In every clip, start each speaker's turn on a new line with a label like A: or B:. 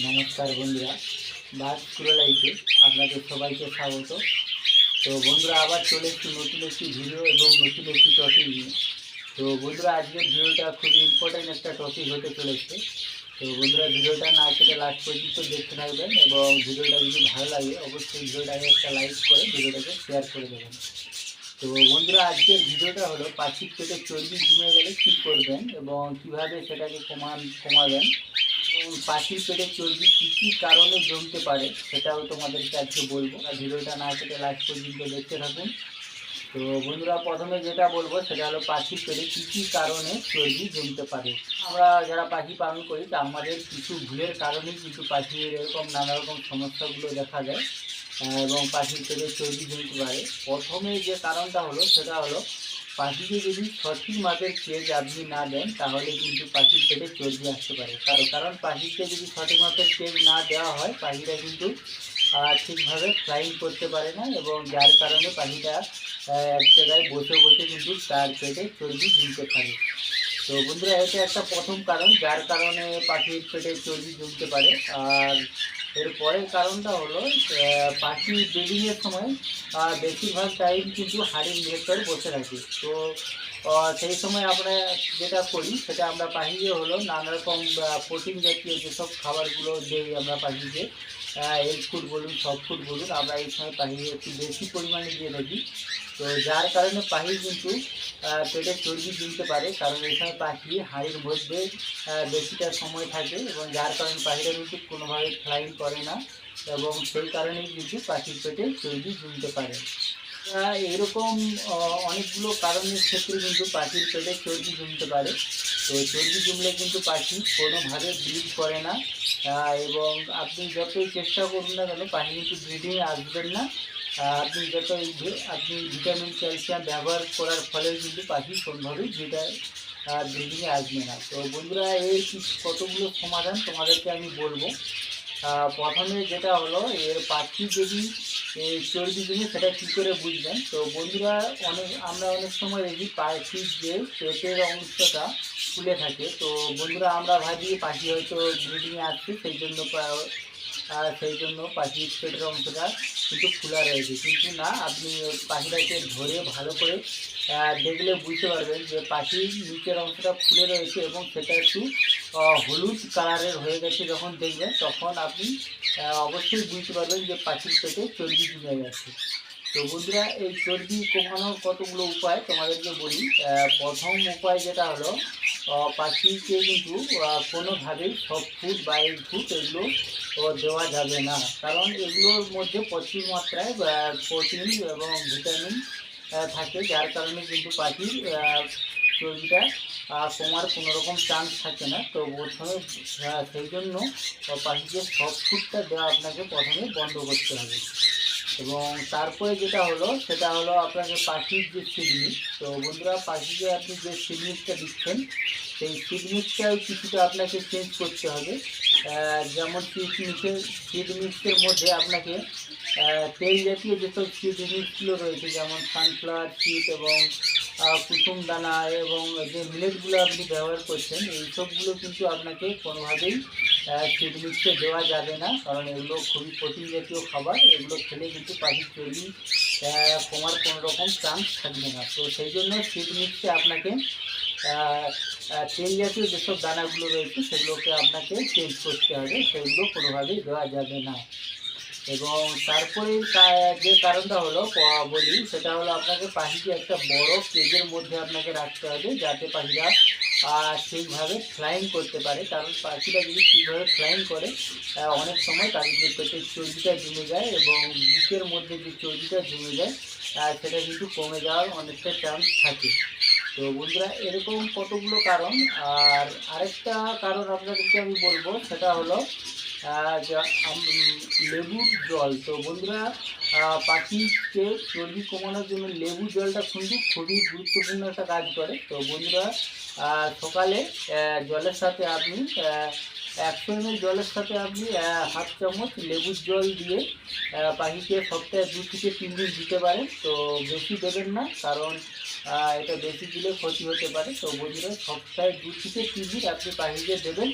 A: নমস্কার বন্ধুরা, বাস স্কুল লাইফে আপনাদের সবাইকে স্বাগত। তো বন্ধুরা, আবার চলে এসেছি নতুন একটি ভিডিও এবং নতুন একটি টপিক নিয়ে। তো বন্ধুরা, আজকের ভিডিওটা খুবই ইম্পর্ট্যান্ট একটা টপিক হতে চলেছে। তো বন্ধুরা, ভিডিওটা না কেটে লাস্ট পর্যন্ত দেখতে থাকবেন এবং ভিডিওটা যদি ভালো লাগে অবশ্যই ভিডিওটাকে একটা লাইক করে ভিডিওটাকে শেয়ার করে দেবেন। তো বন্ধুরা, আজকের ভিডিওটা হলো পাখির পেটে চর্বি জমে গেলে কী করবেন এবং কীভাবে সেটাকে কমাবেন। পাখির পেটে চর্বি কী কী কারণে জমতে পারে সেটাও তোমাদেরকে আজকে বলবো। আর ভিডিওটা না কেটে লাস্ট পর্যন্ত দেখতে থাকুন। তো বন্ধুরা, প্রথমে যেটা বলবো সেটা হলো পাখির পেটে কী কী কারণে চর্বি জমতে পারে। আমরা যারা পাখি পালন করি তা আমাদের কিছু ভুলের কারণেই কিন্তু পাখির এরকম নানা রকম সমস্যাগুলো দেখা যায় এবং পাখির পেটে চর্বি জমতে পারে। প্রথমে যে কারণটা হলো সেটা হলো পাখিকে যদি সঠিক মাপের কেজ আপনি না দেন তাহলে কিন্তু পাখির পেটে চর্বি আসতে পারে। কারণ পাখিকে যদি সঠিক মাপের কেজ না দেওয়া হয় পাখিটা কিন্তু ঠিকভাবে ফ্লাইং করতে পারে না এবং যার কারণে পাখিটা এক জায়গায় বসে বসে কিন্তু তার পেটে চর্বি জমতে পারে। তো বন্ধুরা, এটা একটা প্রথম কারণ যার কারণে পাখির পেটে চর্বি জমতে পারে। আর এর পরের কারণটা হলো পাখি ব্রিডিংয়ের সময় বেশিরভাগ টাইম কিন্তু হাড়ির ভেতর বসে থাকে। তো সেই সময় আমরা যেটা করি সেটা আমরা পাখিকে হলো নানা রকম প্রোটিন জাতীয় যেসব খাবারগুলো দিই আমরা পাখিকে, এগ ফুড বলুন সফট ফুড বলুন, আমরা এই সময় পাখিকে একটু বেশি পরিমাণে দিয়ে থাকি। তো যার কারণে পাখি কিন্তু পেটে চর্বি জমতে পারে, কারণ এই সময় পাখি হাড়ির মধ্যে বেশিটা সময় থাকে এবং যার কারণে পাখিরা কিন্তু কোনোভাবে ফ্লাইং করে না এবং সেই কারণেই কিন্তু পাখির পেটে চর্বি জমতে পারে। এরকম অনেকগুলো কারণের ক্ষেত্রে কিন্তু পাখির পেটে চর্বি জমতে পারে। তো চর্বি জমলে কিন্তু পাখি কোনোভাবে ব্রিড করে না এবং আপনি যতই চেষ্টা করুন না কেন পাখি কিন্তু ব্রিডিংয়ে আসবেন না। আপনি ভিটামিন ক্যালসিয়াম ব্যবহার করার ফলে কিন্তু পাখি কোনোভাবেই ব্রিডিংয়ে আসবে না। তো বন্ধুরা, এই কতগুলো সমাধান তোমাদেরকে আমি বলবো। প্রথমে যেটা হলো এর পাখি যদি চর্বি জমে সেটা কী করে বুঝবেন। তো বন্ধুরা, আমরা অনেক সময় দেখি পাখির যে পেটের অংশটা ফুলে থাকে। তো বন্ধুরা, আমরা ভাবি পাখি হয়তো ব্রিডিংয়ে আসছে সেই জন্য পাখির পেটের অংশটা কিন্তু খোলা রয়েছে, কিন্তু না, আপনি পাখিটাকে ধরে ভালো করে দেখলে বুঝতে পারবেন যে পাখির নিচের অংশটা ফুলে রয়েছে এবং সেটা একটু হলুদ কালারের হয়ে গেছে। যখন দেখবেন তখন আপনি অবশ্যই বুঝতে পারবেন যে পাখির পেটে চর্বি জমে গেছে। তো বন্ধুরা, এই চর্বি কমানোর কতগুলো উপায় তোমাদেরকে বলি। প্রথম উপায় যেটা হলো পাখিকে কিন্তু কোনোভাবেই সফট ফুড বা এগ ফুড এগুলো দেওয়া যাবে না, কারণ এগুলোর মধ্যে প্রচুর মাত্রায় প্রোটিন এবং ভিটামিন থাকে, যার কারণে কিন্তু পাখির চর্বিটা কমার কোনো রকম চান্স থাকে না। তো প্রথমে সেই জন্য পাখিকে সফট ফুডটা দেওয়া আপনাকে প্রথমে বন্ধ করতে হবে এবং তারপরে যেটা হলো সেটা হলো আপনাকে পাখির যে সিড মিক্স। তো বন্ধুরা, পাখিকে আপনি যে সিড মিক্সটা দিচ্ছেন সেই সিড মিক্সটাও কিছুটা আপনাকে চেঞ্জ করতে হবে। যেমন সিড মিক্সের মধ্যে আপনাকে তেল জাতীয় যেসব সিড মিক্সগুলো রয়েছে যেমন সানফ্লাওয়ার সিড এবং কুসুম দানা এবং যে মিলেটগুলো আপনি ব্যবহার করছেন এই সবগুলো কিন্তু আপনাকে কোনোভাবেই সিড মিক্সে দেওয়া যাবে না, কারণ এগুলো খুবই প্রোটিন জাতীয় খাবার। এগুলো খেলে কিন্তু পাখির চর্বি কমার কোনো রকম চান্স থাকবে না। তো সেই জন্য সিড মিক্সে আপনাকে তেল জাতীয় যেসব দানাগুলো রয়েছে সেগুলোকে আপনাকে চেঞ্জ করতে হবে, সেগুলো কোনোভাবেই দেওয়া যাবে না। এবং তারপরে যে কারণটা হলো বলি সেটা হলো আপনাকে পাখিকে একটা বড় কেজের মধ্যে আপনাকে রাখতে হবে যাতে পাখিরা সেইভাবে ফ্লাইং করতে পারে, কারণ পাখিরা যদি ঠিকভাবে ফ্লাইং করে অনেক সময় তাদের যে পেটের চর্বিটা জমে যায় এবং বুকের মধ্যে যে চর্বিটা জমে যায় সেটা কিন্তু কমে যাওয়ার অনেকটা চান্স থাকে। তো বন্ধুরা, এরকম কতগুলো কারণ। আর আরেকটা কারণ আপনাদেরকে আমি বলবো সেটা হলো লেবুর জল। তো বন্ধুরা, পাখিকে চর্বি কমানোর জন্য লেবু জলটা কিন্তু খুবই গুরুত্বপূর্ণ একটা কাজ করে। তো বন্ধুরা, সকালে জলের সাথে আপনি 100 ml জলের সাথে আপনি হাফ চামচ লেবুর জল দিয়ে পাখিকে সপ্তাহে 2 থেকে 3 দিন দিতে পারেন। তো বেশি দেবেন না, কারণ এটা বেশি দিলে ক্ষতি হতে পারে। তো বন্ধুরা সপ্তাহে 2 থেকে 3 দিন আপনি পাখিকে দেবেন।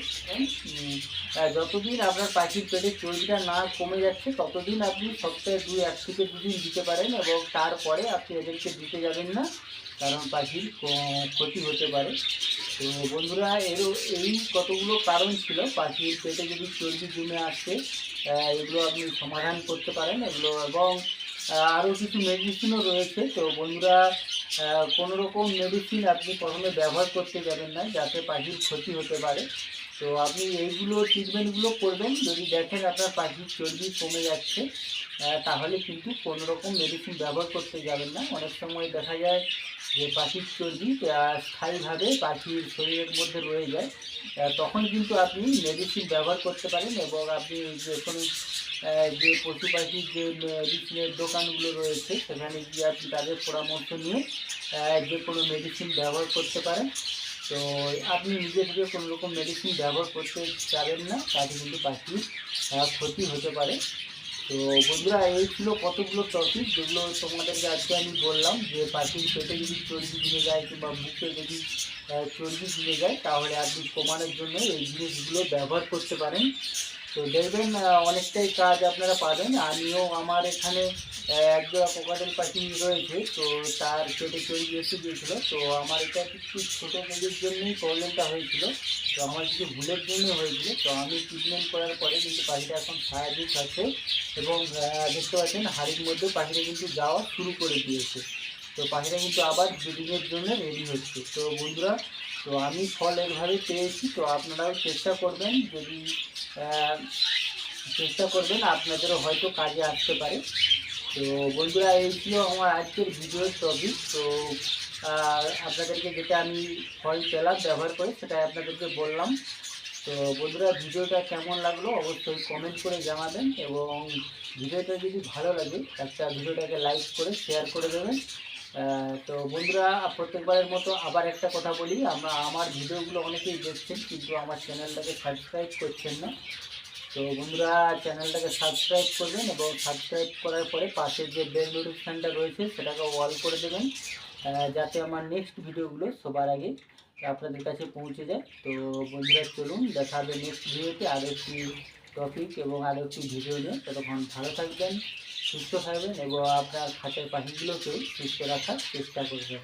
A: যতদিন আপনার পাখির পেটে চর্বিটা না কমে যাচ্ছে ততদিন আপনি সপ্তাহে 1 থেকে 2 দিন দিতে পারেন, এবং তারপরে আপনি এদেরকে দিতে যাবেন না, কারণ পাখির ক্ষতি হতে পারে। তো বন্ধুরা এই কতগুলো কারণ ছিল পাখির পেটে যদি চর্বি জমে আসে, এগুলো আপনি সমাধান করতে পারেন এগুলো, এবং আরও কিছু মেডিসিনও রয়েছে। তো বন্ধুরা কোনো রকম মেডিসিন আপনি প্রথমে ব্যবহার করতে যাবেন না, যাতে পাখির ক্ষতি হতে পারে। তো আপনি এইগুলো ট্রিটমেন্টগুলো করবেন, যদি দেখেন আপনার পাখির চর্বি কমে যাচ্ছে তাহলে কিন্তু কোনো রকম মেডিসিন ব্যবহার করতে যাবেন না। অনেক সময় দেখা যায় যে পাখির চর্বি স্থায়ীভাবে পাখির শরীরের মধ্যে রয়ে যায়, তখন কিন্তু আপনি মেডিসিন ব্যবহার করতে পারেন, এবং আপনি যে কোনো যে পশু পাখির যে মেডিসিনের দোকানগুলো রয়েছে সেখানে গিয়ে আপনি তাদের পরামর্শ নিয়ে যে কোনো মেডিসিন ব্যবহার করতে পারেন। তো আপনি নিজে থেকে কোনো রকম মেডিসিন ব্যবহার করতে পারেন না, তাতে কিন্তু পাখির ক্ষতি হতে পারে। তো বন্ধুরা এই ছিল কতগুলো টপিক যেগুলো তোমাদেরকে আজকে আমি বললাম, যে পাখির পেটে যদি চর্বি জমে যায় কিংবা বুকে যদি চর্বি জমে যায় তাহলে আপনি কমানোর জন্য এই জিনিসগুলো ব্যবহার করতে পারেন। তো দেখবেন অনেকটাই কাজ আপনারা পাবেন। আমিও আমার এখানে একজোড়া কোকাটেল পাখি রয়েছে, তো তার পেটে চর্বি এসে গিয়েছিল। তো আমার এটা কিছু ছোটো মেয়েদের জন্যই প্রবলেমটা হয়েছিল, তো আমার কিছু ভুলের জন্য হয়েছিল। তো আমি ট্রিটমেন্ট করার পরে কিন্তু পাখিটা এখন স্বাভাবিক আছে, এবং দেখতে পাচ্ছেন হাড়ির মধ্যে পাখিটা কিন্তু যাওয়া শুরু করে দিয়েছে। তো পাখিটা কিন্তু আবার ব্রিডিংয়ের জন্য রেডি হচ্ছে। তো বন্ধুরা, তো আমি ফল এভাবে পেয়েছি, তো আপনারাও চেষ্টা করবেন, যদি চেষ্টা করবেন আপনাদেরও হয়তো কাজে আসতে পারে। তো বন্ধুরা এই ছিল আমার আজকের ভিডিওর টপিক। তো আপনাদেরকে যেটা আমি ফল পেলাম ব্যবহার করে সেটাই আপনাদেরকে বললাম। তো বন্ধুরা ভিডিওটা কেমন লাগলো অবশ্যই কমেন্ট করে জানাবেন, এবং ভিডিওটা যদি ভালো লাগে একটা ভিডিওটাকে লাইক করে শেয়ার করে দেবেন। তো বন্ধুরা প্রত্যেকবারের মতো আবার একটা কথা বলি, আমার ভিডিওগুলো অনেকেই দেখছেন কিন্তু আমার চ্যানেলটাকে সাবস্ক্রাইব করছেন না। তো বন্ধুরা চ্যানেলটাকে সাবস্ক্রাইব করবেন, এবং সাবস্ক্রাইব করার পরে পাশের যে বেল নোটিফিকেশানটা রয়েছে সেটাকে অল করে দেবেন, যাতে আমার নেক্সট ভিডিওগুলো সবার আগে আপনাদের কাছে পৌঁছে যায়। তো বন্ধুরা চলুন দেখা হবে নেক্সট ভিডিওতে আরও একটি টপিক এবং আরও একটি ভিডিও নিয়ে। ততক্ষণ ভালো থাকবেন, সুস্থ থাকবেন, এবং আপনার খাঁচার পাখিগুলোকেও সুস্থ রাখার চেষ্টা করবেন।